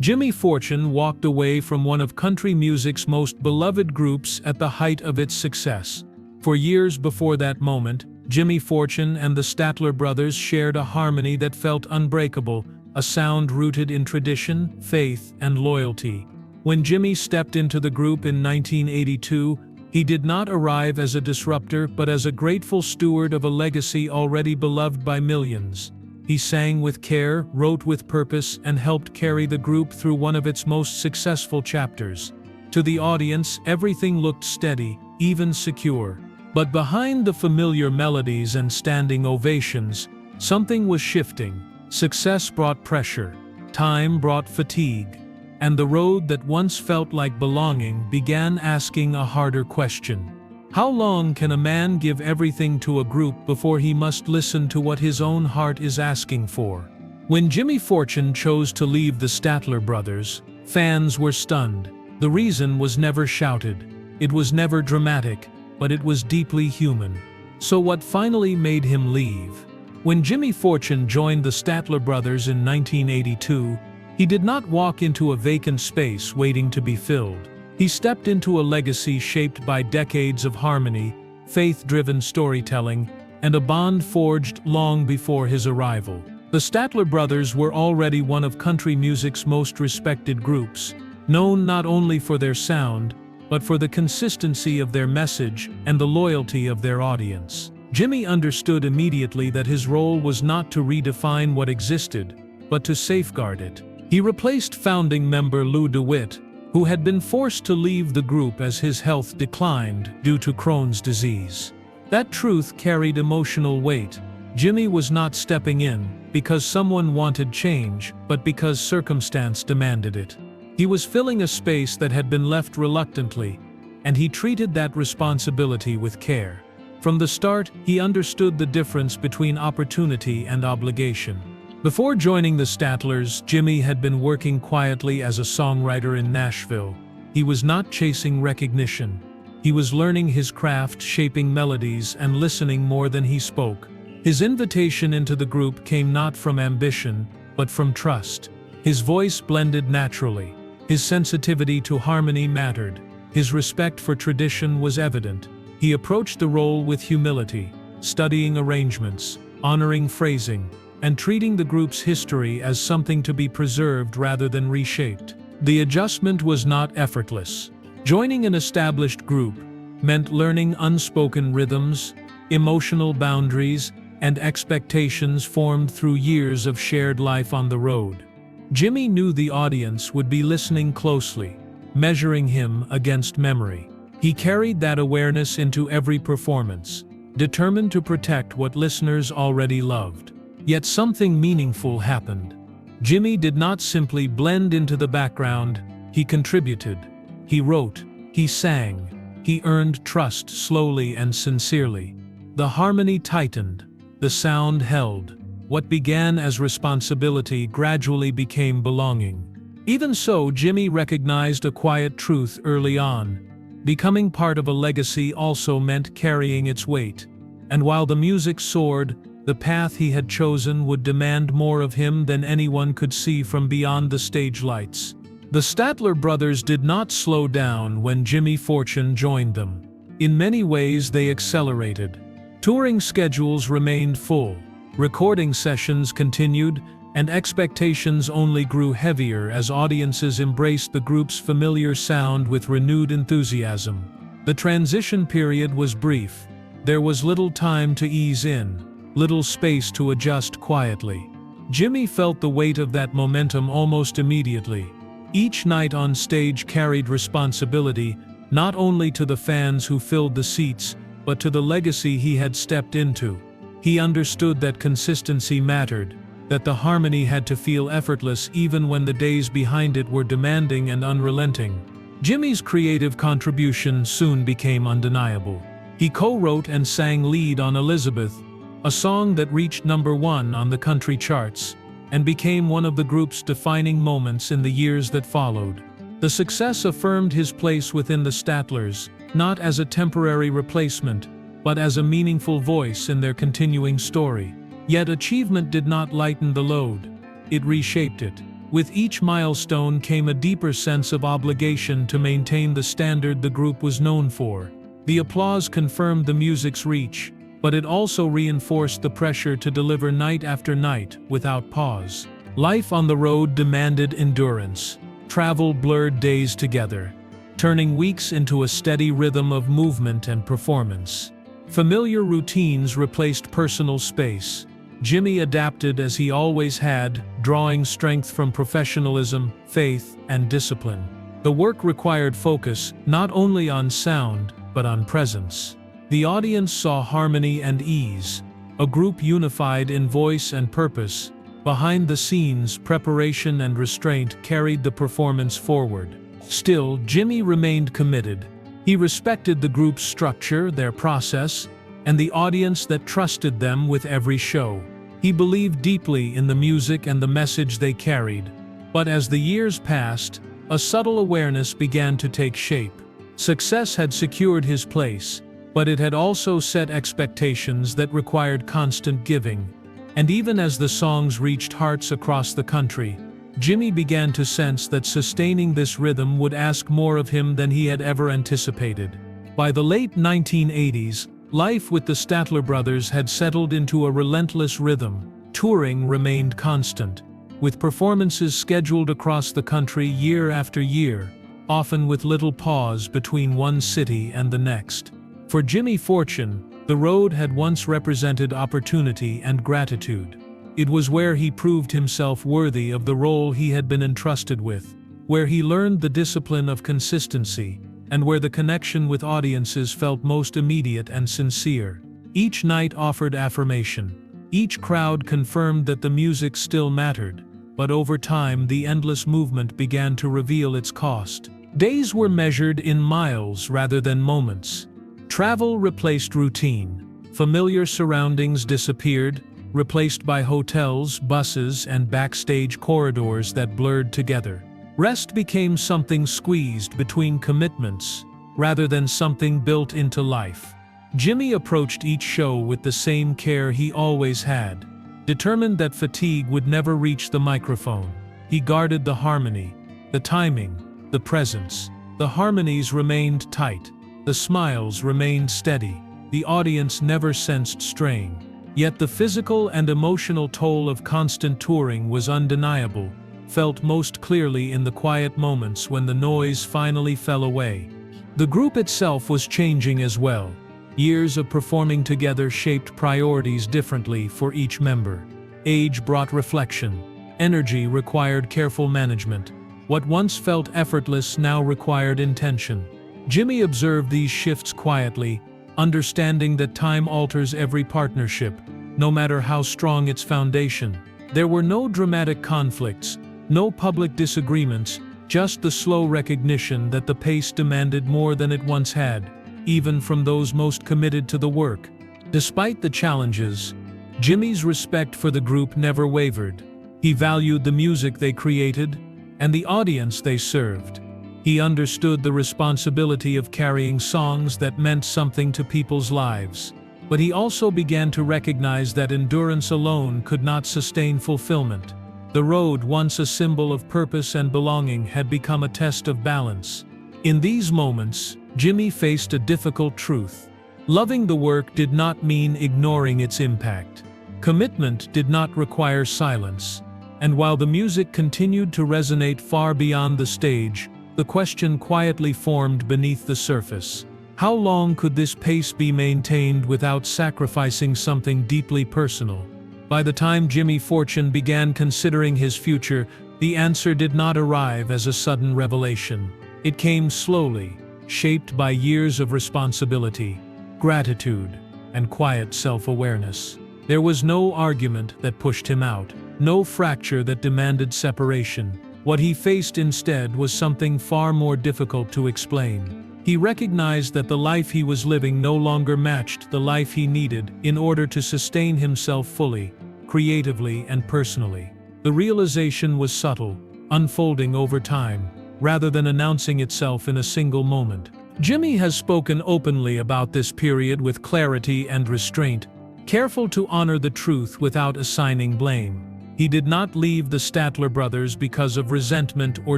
Jimmy Fortune walked away from one of country music's most beloved groups at the height of its success. For years before that moment, Jimmy Fortune and the Statler Brothers shared a harmony that felt unbreakable, a sound rooted in tradition, faith, and loyalty. When Jimmy stepped into the group in 1982, he did not arrive as a disruptor but as a grateful steward of a legacy already beloved by millions. He sang with care, wrote with purpose, and helped carry the group through one of its most successful chapters. To the audience, everything looked steady, even secure. But behind the familiar melodies and standing ovations, something was shifting. Success brought pressure, time brought fatigue, and the road that once felt like belonging began asking a harder question. How long can a man give everything to a group before he must listen to what his own heart is asking for? When Jimmy Fortune chose to leave the Statler Brothers, fans were stunned. The reason was never shouted. It was never dramatic, but it was deeply human. So what finally made him leave? When Jimmy Fortune joined the Statler Brothers in 1982, he did not walk into a vacant space waiting to be filled. He stepped into a legacy shaped by decades of harmony, faith-driven storytelling, and a bond forged long before his arrival. The Statler Brothers were already one of country music's most respected groups, known not only for their sound, but for the consistency of their message and the loyalty of their audience. Jimmy understood immediately that his role was not to redefine what existed, but to safeguard it. He replaced founding member Lew DeWitt, who had been forced to leave the group as his health declined due to Crohn's disease. That truth carried emotional weight. Jimmy was not stepping in because someone wanted change, but because circumstance demanded it. He was filling a space that had been left reluctantly, and he treated that responsibility with care. From the start, he understood the difference between opportunity and obligation. Before joining the Statlers, Jimmy had been working quietly as a songwriter in Nashville. He was not chasing recognition. He was learning his craft, shaping melodies, and listening more than he spoke. His invitation into the group came not from ambition, but from trust. His voice blended naturally. His sensitivity to harmony mattered. His respect for tradition was evident. He approached the role with humility, studying arrangements, honoring phrasing, and treating the group's history as something to be preserved rather than reshaped. The adjustment was not effortless. Joining an established group meant learning unspoken rhythms, emotional boundaries, and expectations formed through years of shared life on the road. Jimmy knew the audience would be listening closely, measuring him against memory. He carried that awareness into every performance, determined to protect what listeners already loved. Yet something meaningful happened. Jimmy did not simply blend into the background, he contributed. He wrote, he sang, he earned trust slowly and sincerely. The harmony tightened, the sound held. What began as responsibility gradually became belonging. Even so, Jimmy recognized a quiet truth early on. Becoming part of a legacy also meant carrying its weight. And while the music soared, the path he had chosen would demand more of him than anyone could see from beyond the stage lights. The Statler Brothers did not slow down when Jimmy Fortune joined them. In many ways, they accelerated. Touring schedules remained full, recording sessions continued, and expectations only grew heavier as audiences embraced the group's familiar sound with renewed enthusiasm. The transition period was brief. There was little time to ease in, little space to adjust quietly. Jimmy felt the weight of that momentum almost immediately. Each night on stage carried responsibility, not only to the fans who filled the seats, but to the legacy he had stepped into. He understood that consistency mattered, that the harmony had to feel effortless even when the days behind it were demanding and unrelenting. Jimmy's creative contribution soon became undeniable. He co-wrote and sang lead on Elizabeth, a song that reached #1 on the country charts, and became one of the group's defining moments in the years that followed. The success affirmed his place within the Statlers, not as a temporary replacement, but as a meaningful voice in their continuing story. Yet achievement did not lighten the load. It reshaped it. With each milestone came a deeper sense of obligation to maintain the standard the group was known for. The applause confirmed the music's reach, but it also reinforced the pressure to deliver night after night, without pause. Life on the road demanded endurance. Travel blurred days together, turning weeks into a steady rhythm of movement and performance. Familiar routines replaced personal space. Jimmy adapted as he always had, drawing strength from professionalism, faith, and discipline. The work required focus, not only on sound, but on presence. The audience saw harmony and ease, a group unified in voice and purpose. Behind the scenes, preparation and restraint carried the performance forward. Still, Jimmy remained committed. He respected the group's structure, their process, and the audience that trusted them with every show. He believed deeply in the music and the message they carried. But as the years passed, a subtle awareness began to take shape. Success had secured his place, but it had also set expectations that required constant giving. And even as the songs reached hearts across the country, Jimmy began to sense that sustaining this rhythm would ask more of him than he had ever anticipated. By the late 1980s, life with the Statler Brothers had settled into a relentless rhythm. Touring remained constant, with performances scheduled across the country year after year, often with little pause between one city and the next. For Jimmy Fortune, the road had once represented opportunity and gratitude. It was where he proved himself worthy of the role he had been entrusted with, where he learned the discipline of consistency, and where the connection with audiences felt most immediate and sincere. Each night offered affirmation. Each crowd confirmed that the music still mattered, but over time the endless movement began to reveal its cost. Days were measured in miles rather than moments. Travel replaced routine. Familiar surroundings disappeared, replaced by hotels, buses, and backstage corridors that blurred together. Rest became something squeezed between commitments, rather than something built into life. Jimmy approached each show with the same care he always had, determined that fatigue would never reach the microphone. He guarded the harmony, the timing, the presence. The harmonies remained tight. The smiles remained steady. The audience never sensed strain. Yet the physical and emotional toll of constant touring was undeniable, felt most clearly in the quiet moments when the noise finally fell away. The group itself was changing as well. Years of performing together shaped priorities differently for each member. Age brought reflection. Energy required careful management. What once felt effortless now required intention. Jimmy observed these shifts quietly, understanding that time alters every partnership, no matter how strong its foundation. There were no dramatic conflicts, no public disagreements, just the slow recognition that the pace demanded more than it once had, even from those most committed to the work. Despite the challenges, Jimmy's respect for the group never wavered. He valued the music they created and the audience they served. He understood the responsibility of carrying songs that meant something to people's lives. But he also began to recognize that endurance alone could not sustain fulfillment. The road, once a symbol of purpose and belonging, had become a test of balance. In these moments, Jimmy faced a difficult truth. Loving the work did not mean ignoring its impact. Commitment did not require silence. And while the music continued to resonate far beyond the stage, the question quietly formed beneath the surface. How long could this pace be maintained without sacrificing something deeply personal? By the time Jimmy Fortune began considering his future, the answer did not arrive as a sudden revelation. It came slowly, shaped by years of responsibility, gratitude, and quiet self-awareness. There was no argument that pushed him out, no fracture that demanded separation. What he faced instead was something far more difficult to explain. He recognized that the life he was living no longer matched the life he needed in order to sustain himself fully, creatively and personally. The realization was subtle, unfolding over time, rather than announcing itself in a single moment. Jimmy has spoken openly about this period with clarity and restraint, careful to honor the truth without assigning blame. He did not leave the Statler Brothers because of resentment or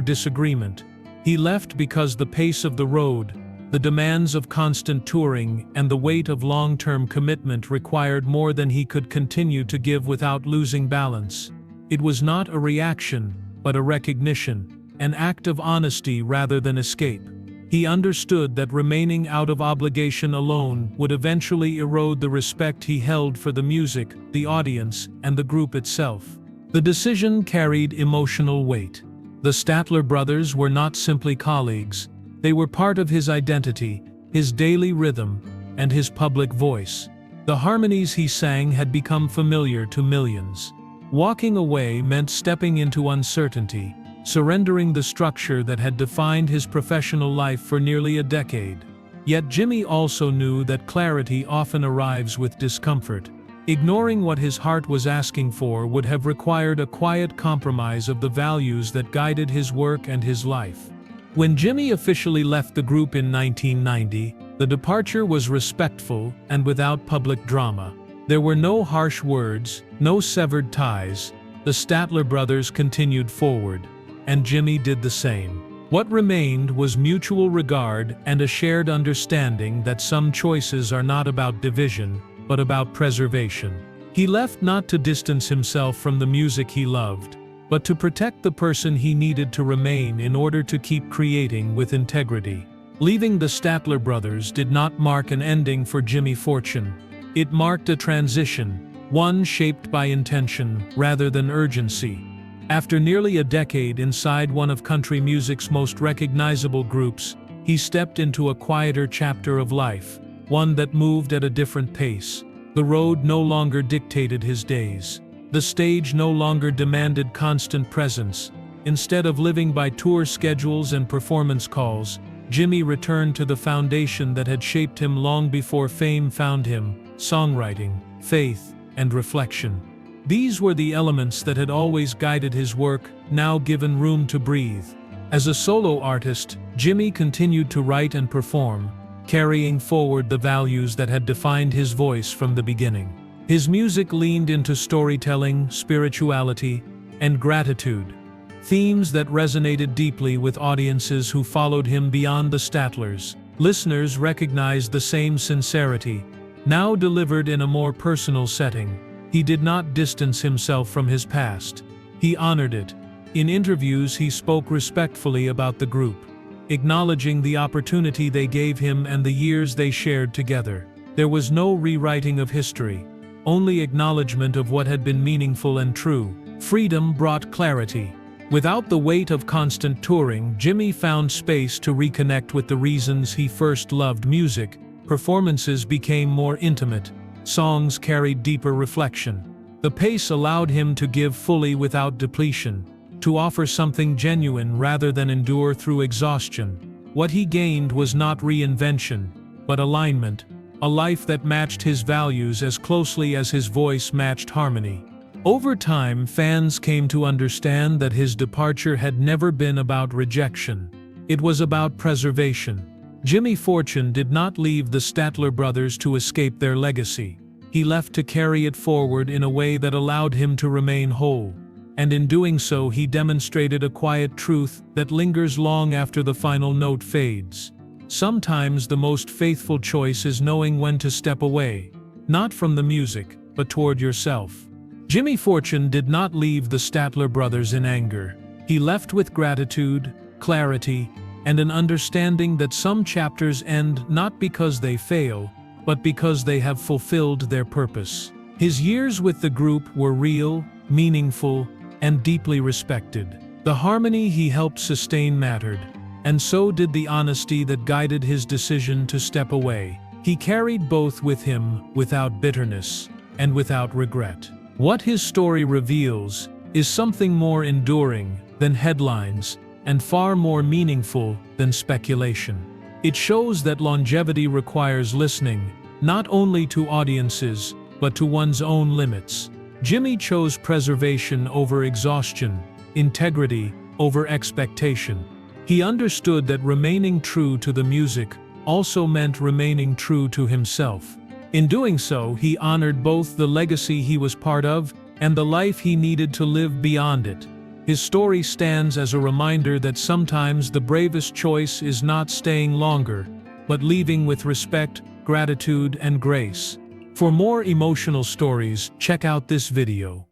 disagreement. He left because the pace of the road, the demands of constant touring, and the weight of long-term commitment required more than he could continue to give without losing balance. It was not a reaction, but a recognition, an act of honesty rather than escape. He understood that remaining out of obligation alone would eventually erode the respect he held for the music, the audience, and the group itself. The decision carried emotional weight. The Statler Brothers were not simply colleagues. They were part of his identity, his daily rhythm, and his public voice. The harmonies he sang had become familiar to millions. Walking away meant stepping into uncertainty, surrendering the structure that had defined his professional life for nearly a decade. Yet Jimmy also knew that clarity often arrives with discomfort. Ignoring what his heart was asking for would have required a quiet compromise of the values that guided his work and his life. When Jimmy officially left the group in 1990, the departure was respectful and without public drama. There were no harsh words, no severed ties. The Statler Brothers continued forward, and Jimmy did the same. What remained was mutual regard and a shared understanding that some choices are not about division, but about preservation. He left not to distance himself from the music he loved, but to protect the person he needed to remain in order to keep creating with integrity. Leaving the Statler Brothers did not mark an ending for Jimmy Fortune. It marked a transition, one shaped by intention rather than urgency. After nearly a decade inside one of country music's most recognizable groups, he stepped into a quieter chapter of life, one that moved at a different pace. The road no longer dictated his days. The stage no longer demanded constant presence. Instead of living by tour schedules and performance calls, Jimmy returned to the foundation that had shaped him long before fame found him: songwriting, faith, and reflection. These were the elements that had always guided his work, now given room to breathe. As a solo artist, Jimmy continued to write and perform, carrying forward the values that had defined his voice from the beginning. His music leaned into storytelling, spirituality, and gratitude, themes that resonated deeply with audiences who followed him beyond the Statlers. Listeners recognized the same sincerity, now delivered in a more personal setting. He did not distance himself from his past. He honored it. In interviews, he spoke respectfully about the group, acknowledging the opportunity they gave him and the years they shared together. There was no rewriting of history, only acknowledgement of what had been meaningful and true. Freedom brought clarity. Without the weight of constant touring, Jimmy found space to reconnect with the reasons he first loved music. Performances became more intimate. Songs carried deeper reflection. The pace allowed him to give fully without depletion, to offer something genuine rather than endure through exhaustion. What he gained was not reinvention, but alignment, a life that matched his values as closely as his voice matched harmony. Over time, fans came to understand that his departure had never been about rejection. It was about preservation. Jimmy Fortune did not leave the Statler Brothers to escape their legacy. He left to carry it forward in a way that allowed him to remain whole. And in doing so, he demonstrated a quiet truth that lingers long after the final note fades. Sometimes the most faithful choice is knowing when to step away, not from the music, but toward yourself. Jimmy Fortune did not leave the Statler Brothers in anger. He left with gratitude, clarity, and an understanding that some chapters end not because they fail, but because they have fulfilled their purpose. His years with the group were real, meaningful, and deeply respected. The harmony he helped sustain mattered, and so did the honesty that guided his decision to step away. He carried both with him, without bitterness, and without regret. What his story reveals is something more enduring than headlines, and far more meaningful than speculation. It shows that longevity requires listening, not only to audiences, but to one's own limits. Jimmy chose preservation over exhaustion, integrity over expectation. He understood that remaining true to the music also meant remaining true to himself. In doing so, he honored both the legacy he was part of and the life he needed to live beyond it. His story stands as a reminder that sometimes the bravest choice is not staying longer, but leaving with respect, gratitude, and grace. For more emotional stories, check out this video.